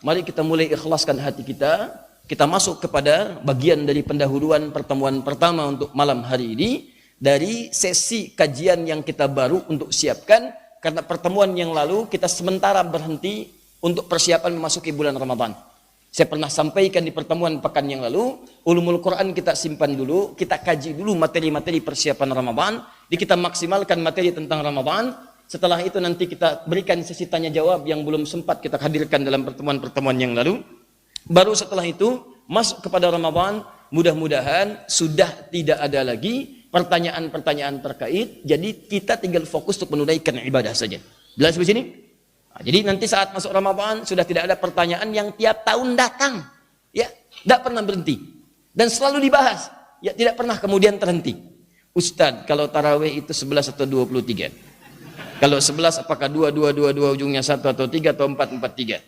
mari kita mulai ikhlaskan hati kita. Kita masuk kepada bagian dari pendahuluan pertemuan pertama untuk malam hari ini dari sesi kajian yang kita baru untuk siapkan, karena pertemuan yang lalu kita sementara berhenti untuk persiapan memasuki bulan Ramadan. Saya pernah sampaikan di pertemuan pekan yang lalu, ulumul Quran kita simpan dulu, kita kaji dulu materi-materi persiapan Ramadan, kita maksimalkan materi tentang Ramadan. Setelah itu nanti kita berikan sesi tanya jawab yang belum sempat kita hadirkan dalam pertemuan-pertemuan yang lalu. Baru setelah itu masuk kepada Ramadan, mudah-mudahan sudah tidak ada lagi pertanyaan-pertanyaan terkait. Jadi kita tinggal fokus untuk menunaikan ibadah saja. Jelas di sini? Nah, jadi nanti saat masuk Ramadan sudah tidak ada pertanyaan yang tiap tahun datang, ya, tidak pernah berhenti dan selalu dibahas, ya, tidak pernah kemudian terhenti. Ustadz, kalau tarawih itu 11 atau 23? Kalau 11 apakah 2 ujungnya 1 atau 3 atau 4 3?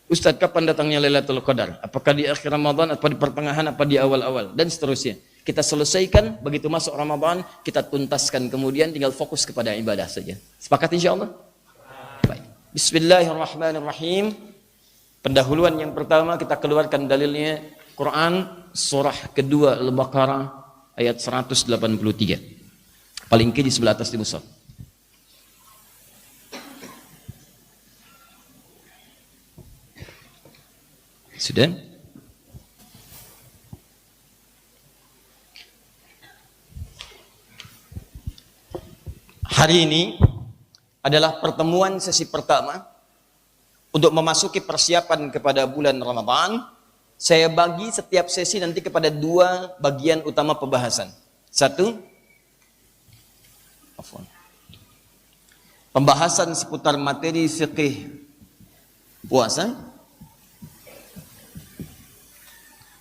Ustadz, kapan datangnya Lailatul Qadar? Apakah di akhir Ramadan, apa di pertengahan, apa di awal-awal? Dan seterusnya. Kita selesaikan, begitu masuk Ramadan, kita tuntaskan, kemudian tinggal fokus kepada ibadah saja. Sepakat insya Allah? Baik. Bismillahirrahmanirrahim. Pendahuluan yang pertama kita keluarkan dalilnya Quran surah kedua Al-Baqarah ayat 183. Paling kiri sebelah atas di mushaf. Sudah? Hari ini adalah pertemuan sesi pertama untuk memasuki persiapan kepada bulan Ramadan. Saya bagi setiap sesi nanti kepada dua bagian utama pembahasan. Satu, pembahasan seputar materi fikih puasa.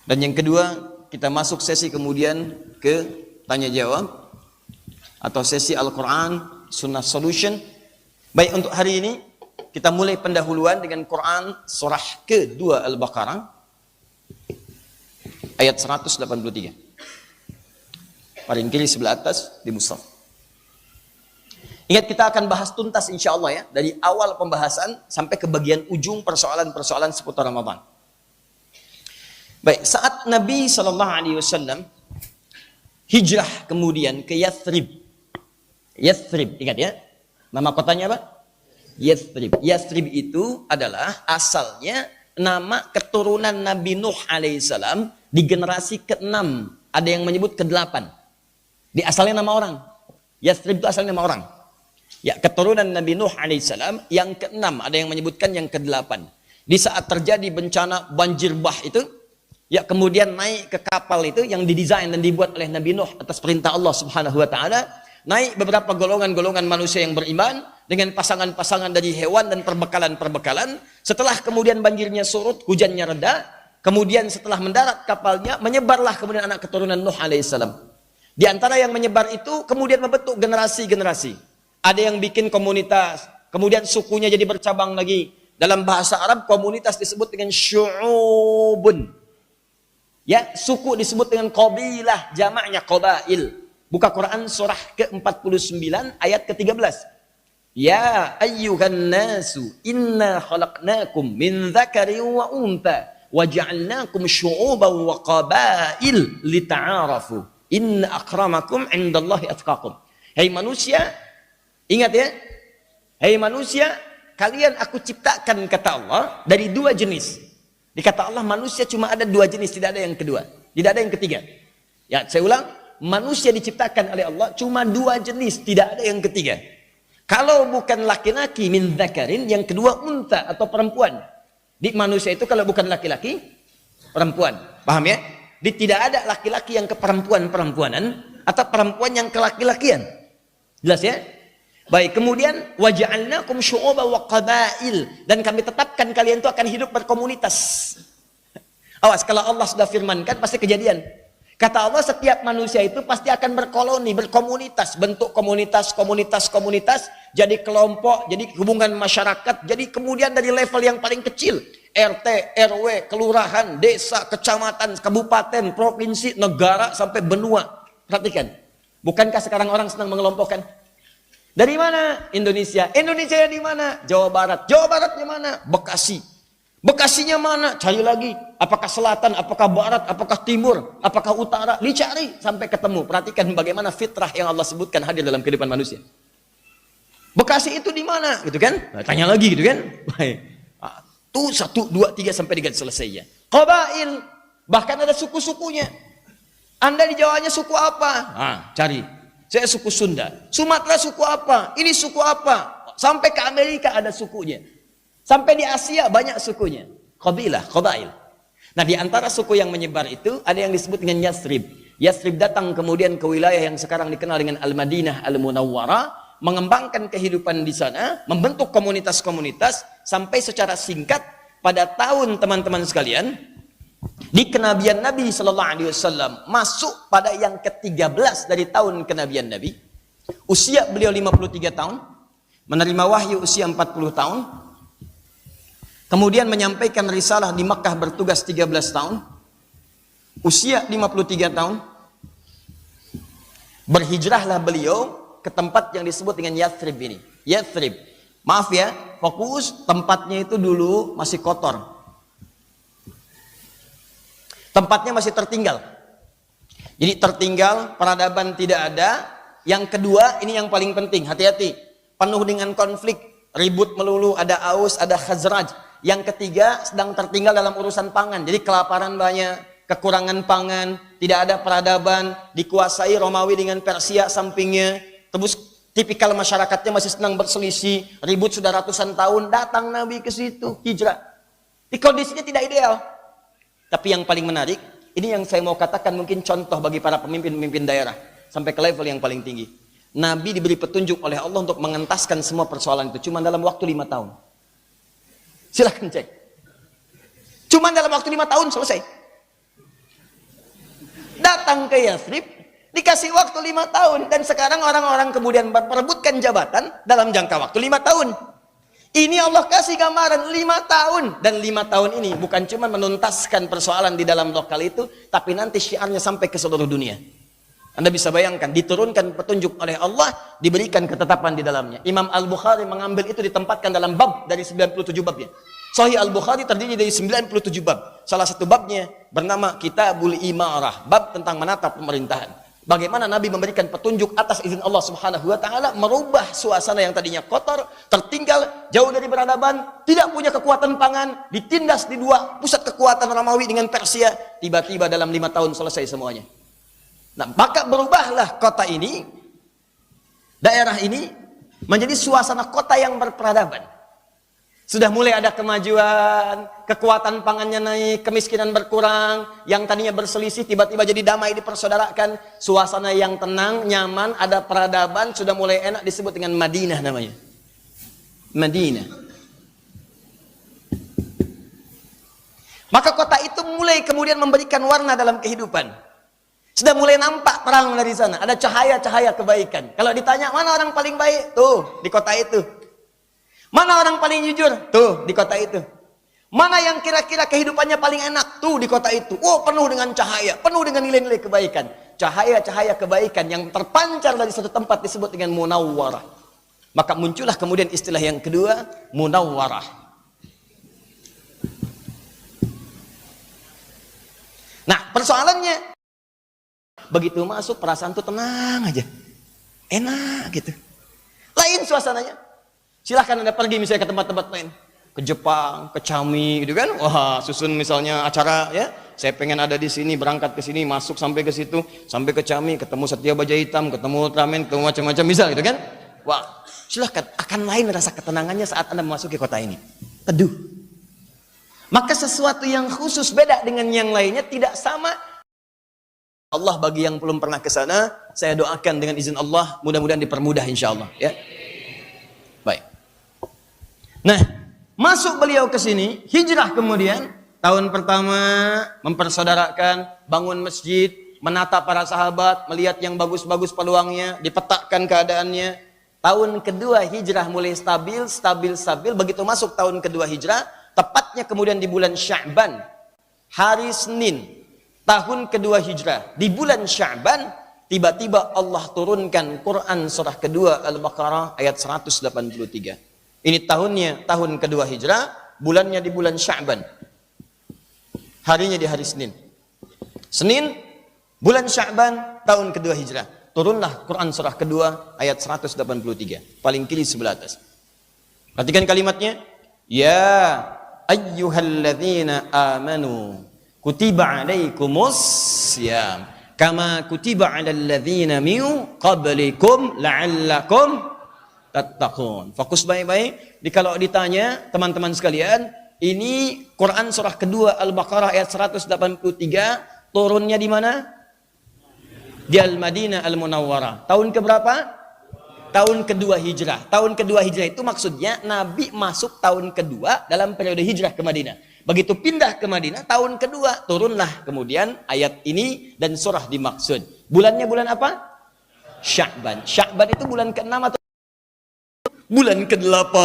Dan yang kedua, kita masuk sesi kemudian ke tanya jawab atau sesi Al-Quran Sunnah Solution. Baik, untuk hari ini kita mulai pendahuluan dengan Quran surah kedua Al-Baqarah ayat 183. Paling kiri sebelah atas di mushaf. Ingat, kita akan bahas tuntas insya Allah ya, dari awal pembahasan sampai ke bagian ujung persoalan-persoalan seputar Ramadan. Baik, saat Nabi SAW hijrah kemudian ke Yathrib. Yathrib, ingat ya, nama kotanya apa? Yathrib. Yathrib itu adalah asalnya nama keturunan Nabi Nuh alaihissalam di generasi ke-6. Ada yang menyebut ke-8. Di asalnya nama orang. Yathrib itu asalnya nama orang. Ya, keturunan Nabi Nuh alaihissalam yang ke-6. Ada yang menyebutkan yang ke-8. Di saat terjadi bencana banjir bah itu, ya, kemudian naik ke kapal itu yang didesain dan dibuat oleh Nabi Nuh atas perintah Allah Subhanahu wa taala. Naik beberapa golongan-golongan manusia yang beriman dengan pasangan-pasangan dari hewan dan perbekalan-perbekalan. Setelah kemudian banjirnya surut, hujannya reda, kemudian setelah mendarat kapalnya, menyebarlah kemudian anak keturunan Nuh alaihissalam. Di antara yang menyebar itu kemudian membentuk generasi-generasi. Ada yang bikin komunitas, kemudian sukunya jadi bercabang lagi. Dalam bahasa Arab komunitas disebut dengan syu'ubun. Ya, suku disebut dengan qabilah, jamaknya qabail. Buka Quran surah ke-49 ayat ke-13. Ya ayyuhan nasu inna khalaqnakum min dzakarin wa untha wa ja'alnakum syu'uban wa qabail lita'arafu inna akramakum 'indallahi atqakum. Hai manusia, ingat ya. Hai manusia, kalian aku ciptakan kata Allah dari dua jenis. Di kata Allah manusia cuma ada dua jenis, tidak ada yang kedua, tidak ada yang ketiga. Ya, saya ulang, manusia diciptakan oleh Allah cuma dua jenis, tidak ada yang ketiga. Kalau bukan laki-laki min dzakarin, yang kedua unta atau perempuan. Di manusia itu kalau bukan laki-laki, perempuan. Paham ya? Tidak ada laki-laki yang ke perempuan-perempuanan atau perempuan yang ke laki-lakian. Jelas ya? Baik, kemudian waja'alnakum syu'uban wa qabail, dan kami tetapkan kalian itu akan hidup berkomunitas. Awas, kalau Allah sudah firmankan pasti kejadian. Kata Allah, setiap manusia itu pasti akan berkoloni, berkomunitas, bentuk komunitas, jadi kelompok, jadi hubungan masyarakat, jadi kemudian dari level yang paling kecil, RT, RW, kelurahan, desa, kecamatan, kabupaten, provinsi, negara, sampai benua. Perhatikan, bukankah sekarang orang senang mengelompokkan? Dari mana? Indonesia. Indonesia di mana? Jawa Barat. Jawa Baratnya mana? Bekasi. Bekasinya mana? Cari lagi. Apakah selatan, apakah barat, apakah timur, apakah utara? Dicari sampai ketemu. Perhatikan bagaimana fitrah yang Allah sebutkan hadir dalam kehidupan manusia. Bekasi itu di mana? Gitu kan? Nah, tanya lagi gitu kan? Baik. Tuh 1, 2, 3 sampai dengan selesainya. Qabail, bahkan ada suku-sukunya. Anda di Jawanya suku apa? Cari. Saya suku Sunda. Sumatera suku apa? Ini suku apa? Sampai ke Amerika ada sukunya. Sampai di Asia banyak sukunya. Qabilah, qabail. Nah, di antara suku yang menyebar itu ada yang disebut dengan Yathrib. Yathrib datang kemudian ke wilayah yang sekarang dikenal dengan Al-Madinah Al-Munawwarah, mengembangkan kehidupan di sana, membentuk komunitas-komunitas, sampai secara singkat pada tahun teman-teman sekalian di kenabian Nabi Sallallahu Alaihi Wasallam masuk pada yang ke-13 dari tahun kenabian Nabi. Usia beliau 53 tahun, menerima wahyu usia 40 tahun, kemudian menyampaikan risalah di Makkah bertugas 13 tahun, usia 53 tahun, berhijrahlah beliau ke tempat yang disebut dengan Yathrib ini. Yathrib, maaf ya, fokus, tempatnya itu dulu masih kotor. Tempatnya masih tertinggal. Jadi tertinggal, peradaban tidak ada. Yang kedua, ini yang paling penting, hati-hati. Penuh dengan konflik, ribut melulu, ada Aus, ada Khazraj. Yang ketiga, sedang tertinggal dalam urusan pangan. Jadi kelaparan banyak, kekurangan pangan, tidak ada peradaban, dikuasai Romawi dengan Persia sampingnya. Terus tipikal masyarakatnya masih senang berselisih, ribut sudah ratusan tahun, datang Nabi ke situ, hijrah. Di kondisinya tidak ideal. Tapi yang paling menarik, ini yang saya mau katakan mungkin contoh bagi para pemimpin-pemimpin daerah, sampai ke level yang paling tinggi. Nabi diberi petunjuk oleh Allah untuk mengentaskan semua persoalan itu, cuma dalam waktu 5 tahun. Silahkan cek. Cuma dalam waktu 5 tahun selesai. Datang ke Yathrib, dikasih waktu 5 tahun, dan sekarang orang-orang kemudian memperebutkan jabatan dalam jangka waktu 5 tahun. Ini Allah kasih gambaran 5 tahun, dan 5 tahun ini bukan cuma menuntaskan persoalan di dalam lokal itu, tapi nanti syiarnya sampai ke seluruh dunia. Anda bisa bayangkan, diturunkan petunjuk oleh Allah, diberikan ketetapan di dalamnya. Imam Al-Bukhari mengambil itu ditempatkan dalam bab dari 97 babnya. Sahih Al-Bukhari terdiri dari 97 bab. Salah satu babnya bernama Kitabul Imarah, bab tentang menatap pemerintahan. Bagaimana Nabi memberikan petunjuk atas izin Allah Subhanahu wa taala, merubah suasana yang tadinya kotor, tertinggal, jauh dari peradaban, tidak punya kekuatan pangan, ditindas di 2 pusat kekuatan Romawi dengan Persia, tiba-tiba dalam 5 tahun selesai semuanya. Nah, maka berubahlah kota ini, daerah ini menjadi suasana kota yang berperadaban. Sudah mulai ada kemajuan, kekuatan pangannya naik, kemiskinan berkurang, yang tadinya berselisih tiba-tiba jadi damai, dipersaudarakan, suasana yang tenang, nyaman, ada peradaban, sudah mulai enak, disebut dengan Madinah namanya. Madinah. Maka kota itu mulai kemudian memberikan warna dalam kehidupan. Sudah mulai nampak terang dari sana, ada cahaya-cahaya kebaikan. Kalau ditanya mana orang paling baik, tuh di kota itu. Mana orang paling jujur? Tuh, di kota itu. Mana yang kira-kira kehidupannya paling enak? Tuh, di kota itu. Oh, penuh dengan cahaya, penuh dengan nilai-nilai kebaikan. Cahaya-cahaya kebaikan yang terpancar dari satu tempat disebut dengan munawwarah. Maka muncullah kemudian istilah yang kedua, munawwarah. Nah, persoalannya, begitu masuk perasaan tuh tenang aja. Enak gitu. Lain suasananya. Silahkan Anda pergi misalnya ke tempat-tempat lain, ke Jepang, ke Cami gitu kan. Wah, susun misalnya acara ya. Saya pengen ada di sini, berangkat ke sini, masuk sampai ke situ, sampai ke Cami, ketemu Setia Baja Hitam, ketemu Ultraman, ketemu macam-macam misal gitu kan. Wah, silahkan, akan lain rasa ketenangannya saat Anda memasuki kota ini. Teduh. Maka sesuatu yang khusus beda dengan yang lainnya, tidak sama. Allah bagi yang belum pernah ke sana, saya doakan dengan izin Allah, mudah-mudahan dipermudah insyaallah ya. Baik. Nah, masuk beliau ke sini, hijrah kemudian, tahun pertama mempersaudarakan, bangun masjid, menata para sahabat, melihat yang bagus-bagus peluangnya, dipetakan keadaannya. Tahun kedua hijrah mulai stabil, begitu masuk tahun kedua hijrah, tepatnya kemudian di bulan Sya'ban, hari Senin, tahun kedua hijrah, di bulan Sya'ban, tiba-tiba Allah turunkan Quran surah kedua Al-Baqarah ayat 183. Ini tahunnya, tahun kedua hijrah, bulannya di bulan Sya'ban. Harinya di hari Senin. Senin, bulan Sya'ban, tahun kedua Hijrah. Turunlah Quran surah kedua, ayat 183. Paling kiri sebelah atas. Perhatikan kalimatnya. Ya ayyuhalladzina amanu kutiba alaikumus syiyam kama kutiba alal ladzina min qablikum la'allakum tattaqun. Fokus baik-baik. Kalau ditanya teman-teman sekalian, ini Quran surah kedua Al-Baqarah ayat 183, turunnya di mana? Di Al-Madinah Al-Munawwarah. Tahun keberapa? Tahun kedua Hijrah. Tahun kedua Hijrah itu maksudnya Nabi masuk tahun kedua dalam periode Hijrah ke Madinah. Begitu pindah ke Madinah, tahun kedua turunlah kemudian ayat ini dan surah dimaksud. Bulannya bulan apa? Sya'ban. Sya'ban itu bulan ke-6 atau bulan ke-8?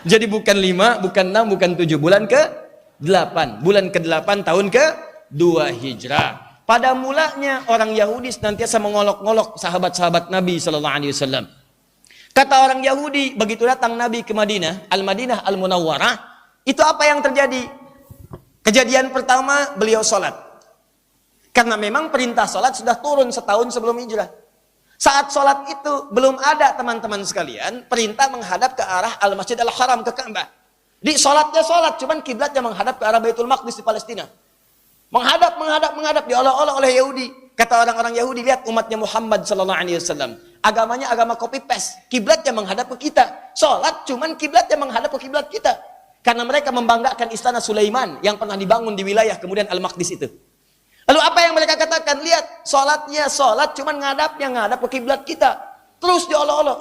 Jadi bukan 5, bukan 6, bukan 7. Bulan ke-8. Bulan ke-8 tahun ke-2 Hijrah. Pada mulanya orang Yahudi senantiasa mengolok-ngolok sahabat-sahabat Nabi SAW. Kata orang Yahudi, begitu datang Nabi ke Madinah, Al-Madinah Al-Munawwarah, itu apa yang terjadi? Kejadian pertama, beliau sholat. Karena memang perintah sholat sudah turun setahun sebelum hijrah. Saat sholat itu belum ada teman-teman sekalian perintah menghadap ke arah Al-Masjid Al-Haram, ke Ka'bah. Di sholatnya sholat, cuman kiblatnya menghadap ke arah Baitul Maqdis di Palestina. Menghadap, diolok-olok oleh Yahudi. Kata orang-orang Yahudi, lihat umatnya Muhammad SAW. Agamanya agama copy paste. Kiblatnya menghadap ke kita. Sholat cuman kiblatnya menghadap ke kiblat kita. Karena mereka membanggakan istana Sulaiman yang pernah dibangun di wilayah kemudian Al-Maqdis itu. Lalu apa yang mereka katakan? Lihat, sholatnya sholat, cuman ngadap ke kiblat kita. Terus diolok-olok.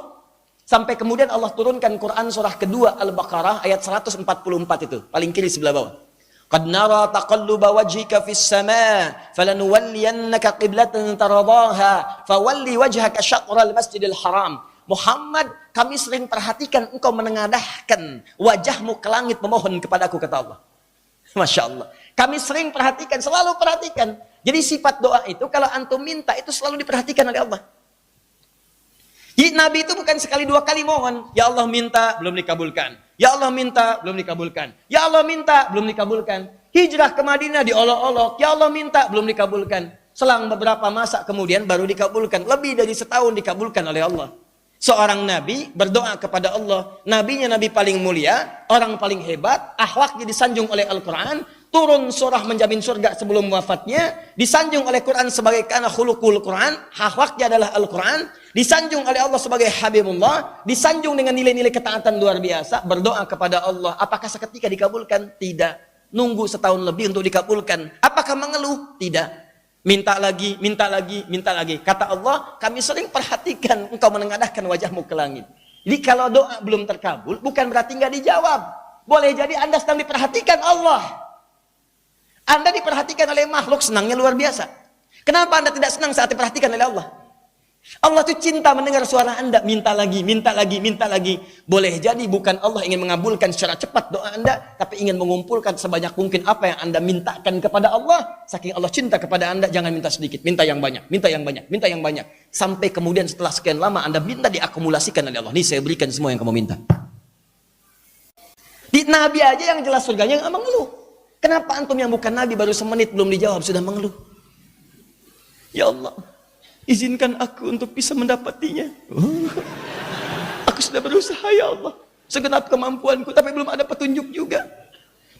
Sampai kemudian Allah turunkan Quran surah kedua Al-Baqarah ayat 144 itu. Paling kiri sebelah bawah. Qad nara taqalluba wajhika fis sama' falanuwalliyannaka qiblatan taradaha fawalli wajhaka syatral masjidil haram. Muhammad, kami sering perhatikan engkau menengadahkan wajahmu ke langit memohon kepadaku, kata Allah. Masya Allah. Kami sering perhatikan, selalu perhatikan. Jadi sifat doa itu kalau antum minta itu selalu diperhatikan oleh Allah. Jadi Nabi itu bukan sekali dua kali mohon. Ya Allah minta, belum dikabulkan. Ya Allah minta, belum dikabulkan. Ya Allah minta, belum dikabulkan. Hijrah ke Madinah diolok-olok. Ya Allah minta, belum dikabulkan. Selang beberapa masa kemudian baru dikabulkan. Lebih dari setahun dikabulkan oleh Allah. Seorang Nabi berdoa kepada Allah. Nabinya Nabi paling mulia, orang paling hebat, akhlaknya disanjung oleh Al-Quran, turun surah menjamin surga sebelum wafatnya, disanjung oleh Quran sebagai kana khuluqul Quran, akhlaknya adalah Al-Quran, disanjung oleh Allah sebagai Habibullah, disanjung dengan nilai-nilai ketaatan luar biasa, berdoa kepada Allah. Apakah seketika dikabulkan? Tidak. Nunggu setahun lebih untuk dikabulkan. Apakah mengeluh? Tidak. Minta lagi, minta lagi, minta lagi. Kata Allah, kami sering perhatikan engkau menengadahkan wajahmu ke langit. Jadi kalau doa belum terkabul, bukan berarti nggak dijawab. Boleh jadi Anda sedang diperhatikan Allah. Anda diperhatikan oleh makhluk, senangnya luar biasa. Kenapa Anda tidak senang saat diperhatikan oleh Allah? Allah itu cinta mendengar suara Anda. Minta lagi, minta lagi, minta lagi. Boleh jadi bukan Allah ingin mengabulkan secara cepat doa Anda, tapi ingin mengumpulkan sebanyak mungkin apa yang Anda mintakan kepada Allah. Saking Allah cinta kepada Anda, jangan minta sedikit. Minta yang banyak, minta yang banyak, minta yang banyak. Sampai kemudian setelah sekian lama Anda minta diakumulasikan oleh Allah. Nih saya berikan semua yang kamu minta. Di Nabi aja yang jelas surganya nggak mengeluh. Kenapa antum yang bukan Nabi baru semenit belum dijawab sudah mengeluh? Ya Allah, izinkan aku untuk bisa mendapatinya. Aku sudah berusaha ya Allah, segenap kemampuanku, tapi belum ada petunjuk juga.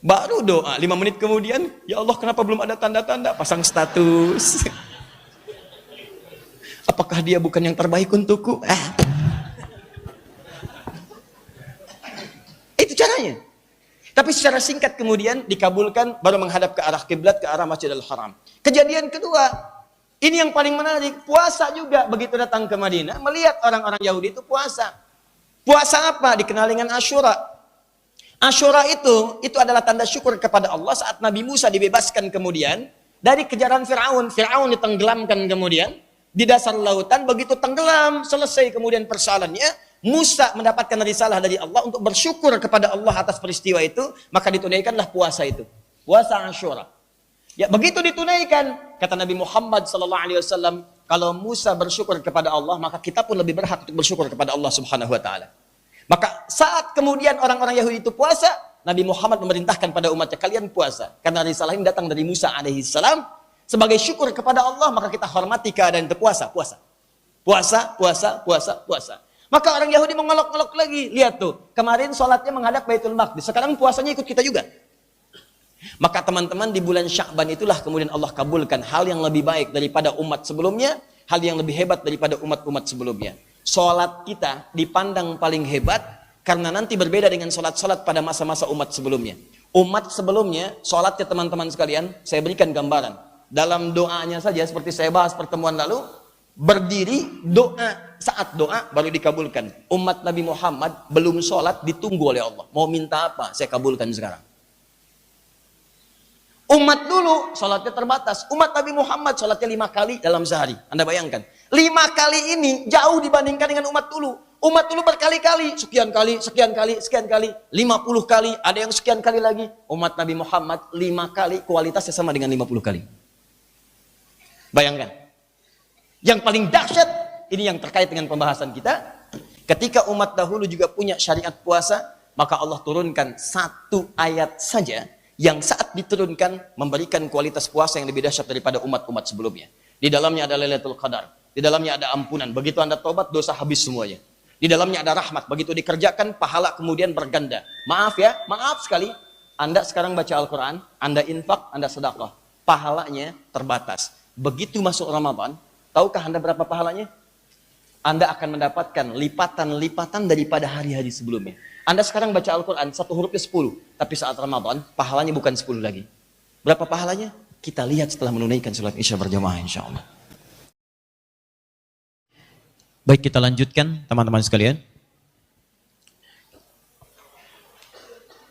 Baru doa, 5 menit kemudian, ya Allah kenapa belum ada tanda-tanda? Pasang status. Apakah dia bukan yang terbaik untukku? Itu caranya. Tapi secara singkat kemudian dikabulkan, baru menghadap ke arah kiblat, ke arah Masjidil Haram. Kejadian kedua, ini yang paling menarik, puasa juga. Begitu datang ke Madinah, melihat orang-orang Yahudi itu puasa. Puasa apa? Dikenal dengan Asyura. Asyura itu adalah tanda syukur kepada Allah saat Nabi Musa dibebaskan kemudian dari kejaran Fir'aun. Fir'aun ditenggelamkan kemudian di dasar lautan. Begitu tenggelam, selesai kemudian persoalannya, Musa mendapatkan risalah dari Allah untuk bersyukur kepada Allah atas peristiwa itu, maka ditunaikanlah puasa itu. Puasa Asyura. Ya, begitu ditunaikan, kata Nabi Muhammad SAW, kalau Musa bersyukur kepada Allah, maka kita pun lebih berhak untuk bersyukur kepada Allah Subhanahu Wa Taala. Maka saat kemudian orang-orang Yahudi itu puasa, Nabi Muhammad memerintahkan pada umatnya, kalian puasa. Karena risalah ini datang dari Musa alaihissalam. Sebagai syukur kepada Allah, maka kita hormati keadaan itu puasa. Puasa. Maka orang Yahudi mengolok-olok lagi. Lihat tuh, kemarin sholatnya menghadap Baitul Maqdis. Sekarang puasanya ikut kita juga. Maka teman-teman, di bulan Sya'ban itulah kemudian Allah kabulkan hal yang lebih baik daripada umat sebelumnya, hal yang lebih hebat daripada umat-umat sebelumnya. Sholat kita dipandang paling hebat karena nanti berbeda dengan sholat-sholat pada masa-masa umat sebelumnya. Umat sebelumnya, sholatnya teman-teman sekalian, saya berikan gambaran. Dalam doanya saja, seperti saya bahas pertemuan lalu, berdiri, doa, saat doa baru dikabulkan. Umat Nabi Muhammad belum sholat, ditunggu oleh Allah. Mau minta apa? Saya kabulkan sekarang. Umat dulu sholatnya terbatas. Umat Nabi Muhammad sholatnya 5 kali dalam sehari. Anda bayangkan. 5 kali ini jauh dibandingkan dengan umat dulu. Umat dulu berkali-kali. Sekian kali. 50 kali. Ada yang sekian kali lagi. Umat Nabi Muhammad 5 kali. Kualitasnya sama dengan 50 kali. Bayangkan. Yang paling dahsyat. Ini yang terkait dengan pembahasan kita. Ketika umat dahulu juga punya syariat puasa. Maka Allah turunkan 1 ayat saja. Yang saat diturunkan memberikan kualitas puasa yang lebih dahsyat daripada umat-umat sebelumnya. Di dalamnya ada Lailatul Qadar. Di dalamnya ada ampunan. Begitu Anda tobat, dosa habis semuanya. Di dalamnya ada rahmat. Begitu dikerjakan, pahala kemudian berganda. Maaf ya, maaf sekali. Anda sekarang baca Al-Quran, Anda infak, Anda sedekah. Pahalanya terbatas. Begitu masuk Ramadan, tahukah Anda berapa pahalanya? Anda akan mendapatkan lipatan-lipatan daripada hari-hari sebelumnya. Anda sekarang baca Al-Quran, 1 hurufnya 10. Tapi saat Ramadan, pahalanya bukan 10 lagi. Berapa pahalanya? Kita lihat setelah menunaikan sholat Isya berjamaah insya Allah. Baik, kita lanjutkan teman-teman sekalian.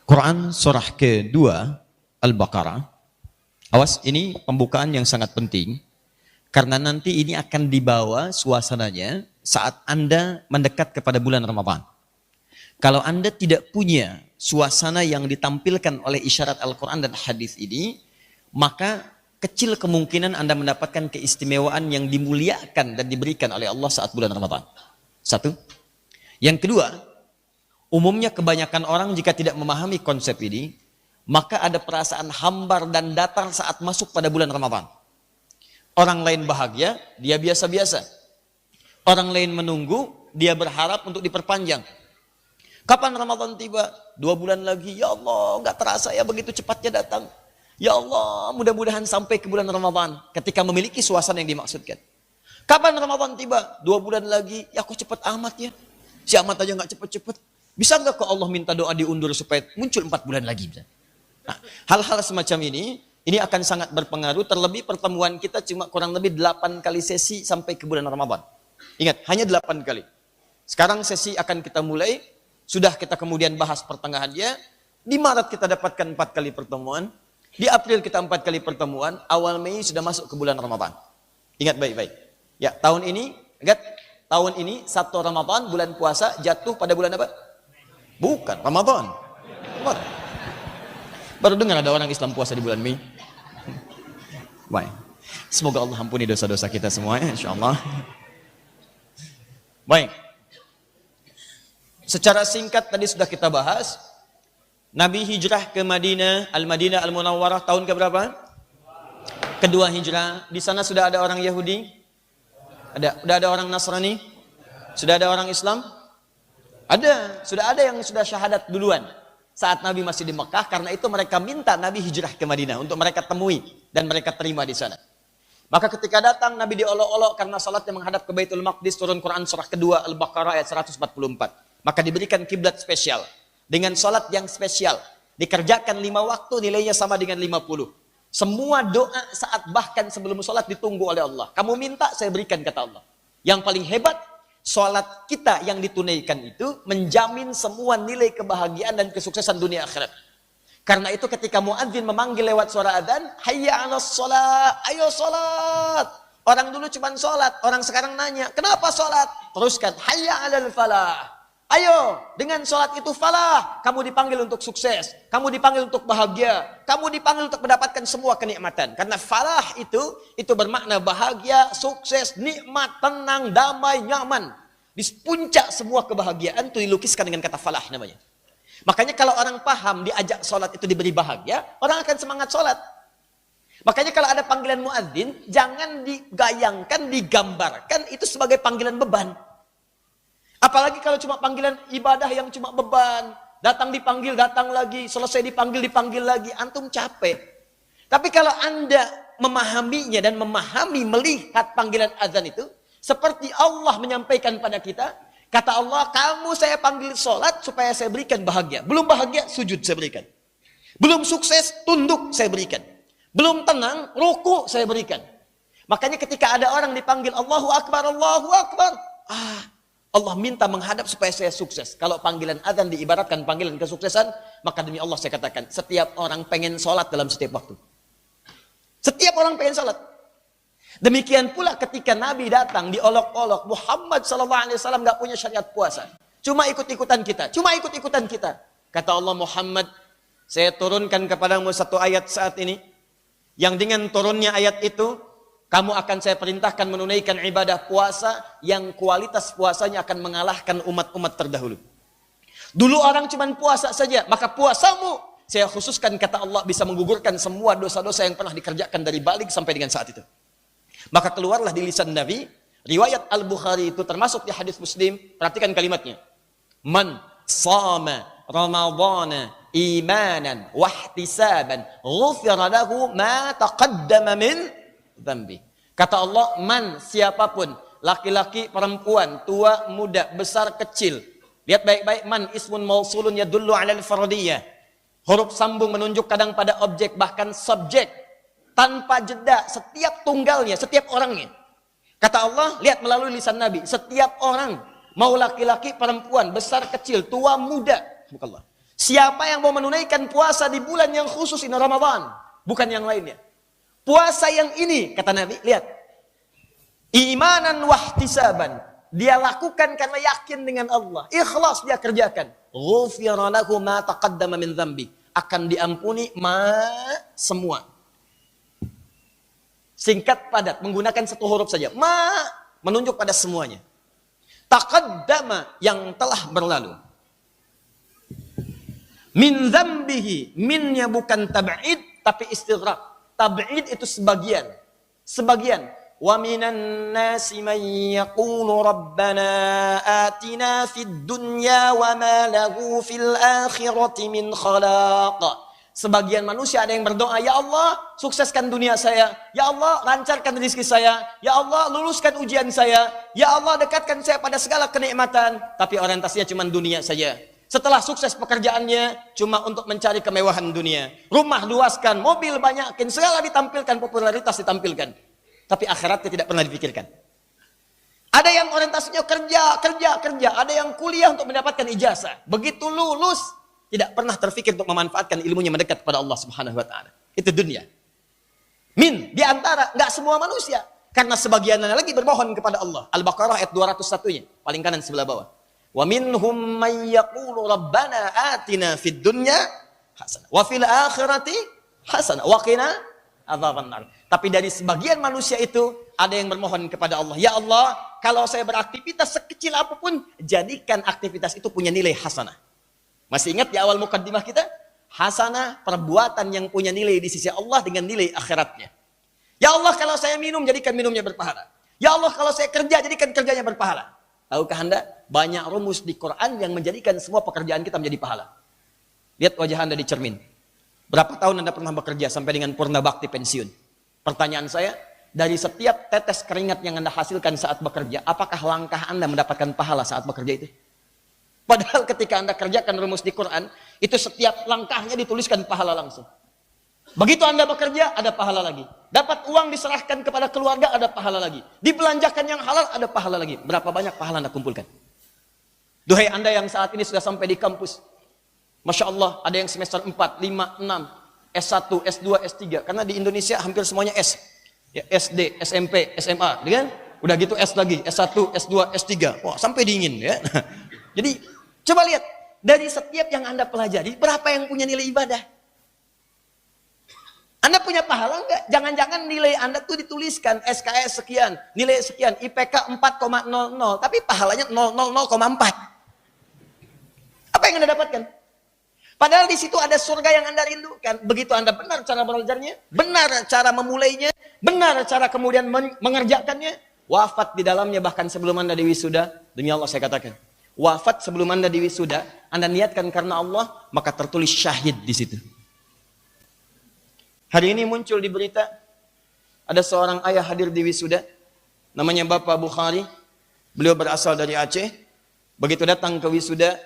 Quran surah kedua, Al-Baqarah. Awas, ini pembukaan yang sangat penting. Karena nanti ini akan dibawa suasananya saat Anda mendekat kepada bulan Ramadan. Kalau Anda tidak punya suasana yang ditampilkan oleh isyarat Al-Quran dan hadis ini, maka kecil kemungkinan Anda mendapatkan keistimewaan yang dimuliakan dan diberikan oleh Allah saat bulan Ramadan. 1. Yang kedua, umumnya kebanyakan orang jika tidak memahami konsep ini, maka ada perasaan hambar dan datar saat masuk pada bulan Ramadan. Orang lain bahagia, dia biasa-biasa. Orang lain menunggu, dia berharap untuk diperpanjang. Kapan Ramadan tiba? 2 bulan lagi. Ya Allah, gak terasa ya begitu cepatnya datang. Ya Allah, mudah-mudahan sampai ke bulan Ramadan. Ketika memiliki suasana yang dimaksudkan. Kapan Ramadan tiba? 2 bulan lagi. Ya kok cepat amat ya. Si amat aja gak cepet-cepet. Bisa gak kok Allah minta doa diundur supaya muncul 4 bulan lagi? Nah, hal-hal semacam ini akan sangat berpengaruh. Terlebih pertemuan kita cuma kurang lebih 8 kali sesi sampai ke bulan Ramadan. Ingat, hanya 8 kali. Sekarang sesi akan kita mulai. Sudah kita kemudian bahas pertengahannya. Di Maret kita dapatkan 4 kali pertemuan. Di April kita 4 kali pertemuan. Awal Mei sudah masuk ke bulan Ramadan. Ingat baik-baik. Ya, tahun ini 1 Ramadan, bulan puasa jatuh pada bulan apa? Bukan, Ramadan. Baru dengar ada orang Islam puasa di bulan Mei. Baik. Semoga Allah ampuni dosa-dosa kita semua ya, insyaallah. Baik. Secara singkat tadi sudah kita bahas. Nabi hijrah ke Madinah, Al-Madinah Al-Munawwarah tahun ke berapa? Kedua hijrah. Di sana sudah ada orang Yahudi? Sudah ada orang Nasrani? Sudah ada orang Islam? Ada. Sudah ada yang sudah syahadat duluan. Saat Nabi masih di Mekah, karena itu mereka minta Nabi hijrah ke Madinah untuk mereka temui dan mereka terima di sana. Maka ketika datang Nabi diolok-olok karena salatnya menghadap ke Baitul Maqdis, turun Quran surah kedua Al-Baqarah ayat 144. Maka diberikan kiblat spesial. Dengan salat yang spesial. Dikerjakan 5 waktu, nilainya sama dengan 50. Semua doa saat bahkan sebelum salat ditunggu oleh Allah. Kamu minta, saya berikan, kata Allah. Yang paling hebat, salat kita yang ditunaikan itu menjamin semua nilai kebahagiaan dan kesuksesan dunia akhirat. Karena itu ketika muadzin memanggil lewat suara adzan, hayya 'alas shalah, ayo salat. Orang dulu cuma salat, orang sekarang nanya, kenapa salat? Teruskan, hayya 'alal falah. Ayo, dengan sholat itu falah. Kamu dipanggil untuk sukses. Kamu dipanggil untuk bahagia. Kamu dipanggil untuk mendapatkan semua kenikmatan. Karena falah itu bermakna bahagia, sukses, nikmat, tenang, damai, nyaman. Di puncak semua kebahagiaan itu dilukiskan dengan kata falah namanya. Makanya kalau orang paham diajak sholat itu diberi bahagia, orang akan semangat sholat. Makanya kalau ada panggilan muadzin, jangan digayangkan, digambarkan itu sebagai panggilan beban. Apalagi kalau cuma panggilan ibadah yang cuma beban. Datang dipanggil, datang lagi. Selesai dipanggil, dipanggil lagi. Antum capek. Tapi kalau Anda memahaminya dan memahami, melihat panggilan azan itu, seperti Allah menyampaikan pada kita, kata Allah, kamu saya panggil sholat supaya saya berikan bahagia. Belum bahagia, sujud saya berikan. Belum sukses, tunduk saya berikan. Belum tenang, ruku saya berikan. Makanya ketika ada orang dipanggil Allahu Akbar, Allahu Akbar. Allah minta menghadap supaya saya sukses. Kalau panggilan azan diibaratkan panggilan kesuksesan, maka demi Allah saya katakan, setiap orang pengen sholat dalam setiap waktu. Setiap orang pengen sholat. Demikian pula ketika Nabi datang diolok-olok, Muhammad SAW gak punya syariat puasa. Cuma ikut-ikutan kita. Cuma ikut-ikutan kita. Kata Allah, Muhammad, saya turunkan kepadamu satu ayat saat ini. Yang dengan turunnya ayat itu, kamu akan saya perintahkan menunaikan ibadah puasa yang kualitas puasanya akan mengalahkan umat-umat terdahulu. Dulu orang cuma puasa saja, maka puasamu saya khususkan kata Allah bisa menggugurkan semua dosa-dosa yang pernah dikerjakan dari balik sampai dengan saat itu. Maka keluarlah di lisan Nabi, riwayat Al-Bukhari itu termasuk di hadis Muslim, perhatikan kalimatnya. Man sama Ramadhana imanan wahtisaban ghufira lahu ma taqaddama min dzambi. Kata Allah, man siapapun, laki-laki, perempuan, tua, muda, besar, kecil. Lihat baik-baik, man ismun mausulun yadullu 'ala al-fardiyah. Huruf sambung menunjuk kadang pada objek bahkan subjek. Tanpa jeda, setiap tunggalnya, setiap orangnya. Kata Allah, lihat melalui lisan Nabi, setiap orang, mau laki-laki, perempuan, besar, kecil, tua, muda. Bukanlah. Siapa yang mau menunaikan puasa di bulan yang khusus ini Ramadan, bukan yang lainnya. Puasa yang ini, kata Nabi, lihat. Imanan wahtisaban. Dia lakukan karena yakin dengan Allah. Ikhlas dia kerjakan. Ghufira lahu ma taqaddama min dzambi. Akan diampuni semua. Singkat padat, menggunakan satu huruf saja. Menunjuk pada semuanya. Taqaddama yang telah berlalu. Min dzambihi. Minnya bukan tab'id, tapi istighraq. Tab'id itu sebagian. Sebagian. Wa minan nasi man yaqulu rabbana atina fid dunya wa ma lahu fil akhirati min khalaq. Sebagian manusia ada yang berdoa, ya Allah sukseskan dunia saya, ya Allah lancarkan rezeki saya, ya Allah luluskan ujian saya, ya Allah dekatkan saya pada segala kenikmatan, tapi orientasinya cuma dunia saja. Setelah sukses pekerjaannya cuma untuk mencari kemewahan dunia. Rumah luaskan, mobil banyakin, segala ditampilkan, popularitas ditampilkan. Tapi akhiratnya tidak pernah dipikirkan. Ada yang orientasinya kerja. Ada yang kuliah untuk mendapatkan ijazah. Begitu lulus, tidak pernah terfikir untuk memanfaatkan ilmunya mendekat kepada Allah Subhanahu wa taala. Itu dunia. Di antara, enggak semua manusia. Karena sebagian lagi bermohon kepada Allah. Al-Baqarah ayat 201-nya, paling kanan sebelah bawah. Wa minhum may yaqulu rabbana atina fid dunya hasanah wa fil akhirati hasanah wa qina adzabannar. Tapi dari sebagian manusia itu ada yang bermohon kepada Allah, ya Allah, kalau saya beraktivitas sekecil apapun, jadikan aktivitas itu punya nilai hasanah. Masih ingat di awal mukaddimah kita? Hasanah, perbuatan yang punya nilai di sisi Allah dengan nilai akhiratnya. Ya Allah, kalau saya minum, jadikan minumnya berpahala. Ya Allah, kalau saya kerja, jadikan kerjanya berpahala. Tahukah Anda? Banyak rumus di Quran yang menjadikan semua pekerjaan kita menjadi pahala. Lihat wajah Anda di cermin. Berapa tahun Anda pernah bekerja sampai dengan purna bakti pensiun? Pertanyaan saya, dari setiap tetes keringat yang Anda hasilkan saat bekerja, apakah langkah Anda mendapatkan pahala saat bekerja itu? Padahal ketika Anda kerjakan rumus di Quran, itu setiap langkahnya dituliskan pahala langsung. Begitu Anda bekerja, ada pahala lagi. Dapat uang diserahkan kepada keluarga, ada pahala lagi. Dibelanjakan yang halal, ada pahala lagi. Berapa banyak pahala Anda kumpulkan? Duhai Anda yang saat ini sudah sampai di kampus. Masya Allah, ada yang semester 4, 5, 6, S1, S2, S3. Karena di Indonesia hampir semuanya S. Ya, SD, SMP, SMA. Kan? Udah gitu S lagi, S1, S2, S3. Wah, sampai dingin. Ya. Jadi, coba lihat. Dari setiap yang Anda pelajari, berapa yang punya nilai ibadah? Anda punya pahala enggak? Jangan-jangan nilai Anda tuh dituliskan SKS sekian, nilai sekian, IPK 4,00, tapi pahalanya 0,4. Apa yang Anda dapatkan? Padahal di situ ada surga yang Anda rindukan. Begitu Anda benar cara belajarnya, benar cara memulainya, benar cara kemudian mengerjakannya, wafat di dalamnya bahkan sebelum Anda diwisuda. Demi Allah saya katakan, wafat sebelum Anda diwisuda, Anda niatkan karena Allah, maka tertulis syahid di situ. Hari ini muncul di berita, ada seorang ayah hadir di wisuda, namanya Bapak Bukhari. Beliau berasal dari Aceh. Begitu datang ke wisuda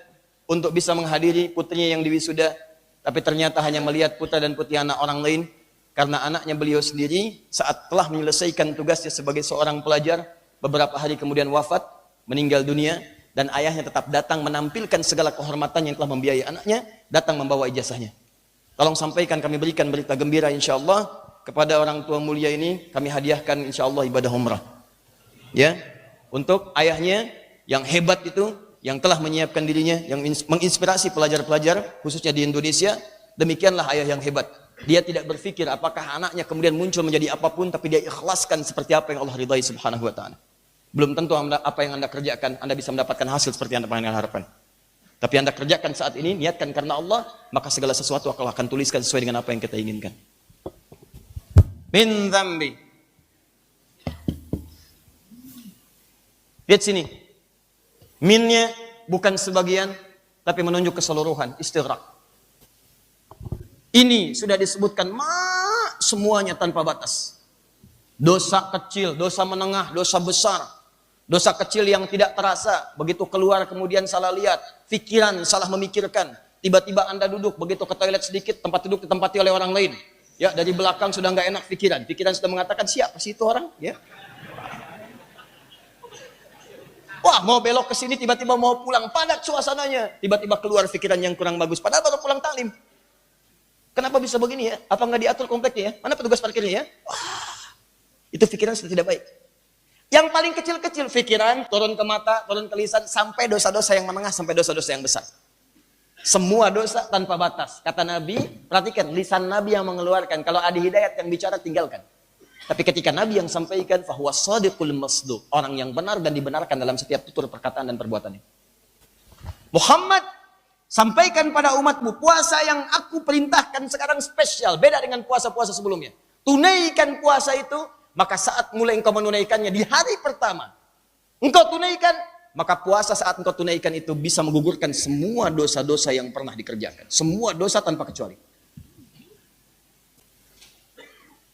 untuk bisa menghadiri putrinya yang diwisuda, tapi ternyata hanya melihat putra dan putri anak orang lain, karena anaknya beliau sendiri saat telah menyelesaikan tugasnya sebagai seorang pelajar, beberapa hari kemudian wafat, meninggal dunia, dan ayahnya tetap datang menampilkan segala kehormatan yang telah membiayai anaknya, datang membawa ijazahnya. Tolong sampaikan, kami berikan berita gembira insyaAllah kepada orang tua mulia ini, kami hadiahkan insyaAllah ibadah umrah. Ya, untuk ayahnya yang hebat itu, yang telah menyiapkan dirinya, yang menginspirasi pelajar-pelajar, khususnya di Indonesia. Demikianlah ayah yang hebat. Dia tidak berpikir apakah anaknya kemudian muncul menjadi apapun, tapi dia ikhlaskan seperti apa yang Allah ridhai subhanahu wa ta'ala. Belum tentu apa yang Anda kerjakan, Anda bisa mendapatkan hasil seperti yang Anda harapkan. Tapi Anda kerjakan saat ini, niatkan karena Allah, maka segala sesuatu akan tuliskan sesuai dengan apa yang kita inginkan. Min dzambi. Lihat sini. Minnya bukan sebagian, tapi menunjuk keseluruhan, istighraq. Ini sudah disebutkan semuanya tanpa batas. Dosa kecil, dosa menengah, dosa besar. Dosa kecil yang tidak terasa, begitu keluar kemudian salah lihat, pikiran salah memikirkan. Tiba-tiba Anda duduk, begitu ke toilet sedikit, tempat duduk ditempati oleh orang lain. Ya, dari belakang sudah nggak enak pikiran. Pikiran sudah mengatakan, siapa sih itu orang? Ya. Wah, mau belok ke sini, tiba-tiba mau pulang, padat suasananya. Tiba-tiba keluar pikiran yang kurang bagus, padahal baru pulang taklim. Kenapa bisa begini ya? Apa nggak diatur kompleknya ya? Mana petugas parkirnya ya? Wah, itu pikiran sudah tidak baik. Yang paling kecil-kecil, pikiran turun ke mata, turun ke lisan, sampai dosa-dosa yang menengah, sampai dosa-dosa yang besar. Semua dosa tanpa batas. Kata Nabi, perhatikan, lisan Nabi yang mengeluarkan. Kalau ada hidayat yang bicara, tinggalkan. Tapi ketika Nabi yang sampaikan, fahuwa shadiqul masduq, orang yang benar dan dibenarkan dalam setiap tutur perkataan dan perbuatannya. Muhammad, sampaikan pada umatmu, puasa yang aku perintahkan sekarang spesial, beda dengan puasa-puasa sebelumnya. Tunaikan puasa itu, maka saat mulai engkau menunaikannya di hari pertama, engkau tunaikan, maka puasa saat engkau tunaikan itu bisa menggugurkan semua dosa-dosa yang pernah dikerjakan. Semua dosa tanpa kecuali.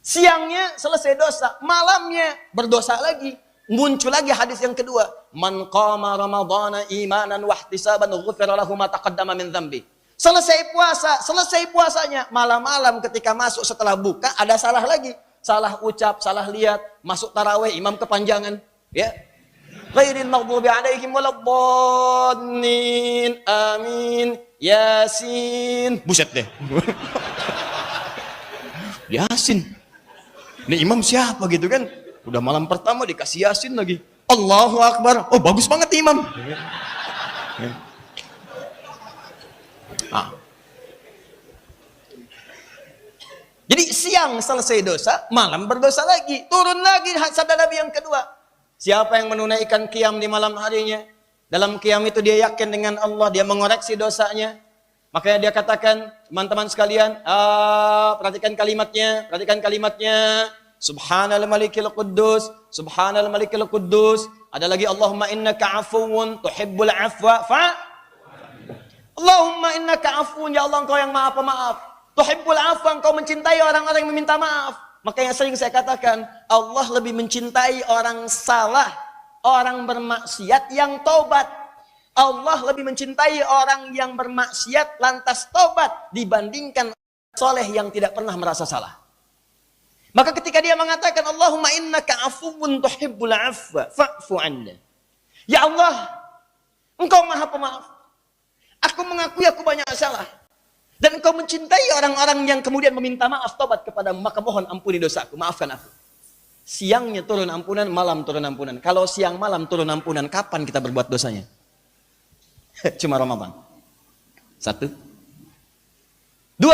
Siangnya selesai dosa, malamnya berdosa lagi. Muncul lagi hadis yang kedua. Man qama ramadhana imanan wahtisaban ghufira lahu ma taqaddama min dzambi. Selesai puasanya, malam-malam ketika masuk setelah buka ada salah lagi. Salah ucap, salah lihat, masuk tarawih, imam kepanjangan, ya. Ghairil maghdubi alaihim waladdallin. Amin. Yasin. Buset deh. Yasin. Ini imam siapa gitu kan? Udah malam pertama dikasih Yasin lagi. Allahu Akbar. Oh, bagus banget imam. Ah. Jadi siang selesai dosa, malam berdosa lagi. Turun lagi sabda Nabi yang kedua. Siapa yang menunaikan qiyam di malam harinya, dalam qiyam itu dia yakin dengan Allah, dia mengoreksi dosanya. Makanya dia katakan, teman-teman sekalian, perhatikan kalimatnya. Subhanal malikil quddus, subhanal malikil quddus. Ada lagi Allahumma innaka afuwun tuhibbul afwa Allahumma innaka afuwun, ya Allah engkau yang maha pemaaf. Tuhibbul afwa, engkau mencintai orang-orang yang meminta maaf. Makanya sering saya katakan, Allah lebih mencintai orang salah, orang bermaksiat yang taubat. Allah lebih mencintai orang yang bermaksiat lantas taubat dibandingkan soleh yang tidak pernah merasa salah. Maka ketika dia mengatakan Allahumma innaka afuwun tuhibbul afwa fa'fu 'anna. Ya Allah, engkau maha pemaaf. Aku mengakui aku banyak salah. Dan engkau mencintai orang-orang yang kemudian meminta maaf, tobat kepadamu, maka mohon ampuni dosaku, maafkan aku. Siangnya turun ampunan, malam turun ampunan. Kalau siang malam turun ampunan, kapan kita berbuat dosanya? Cuma Ramadan. 1. 2.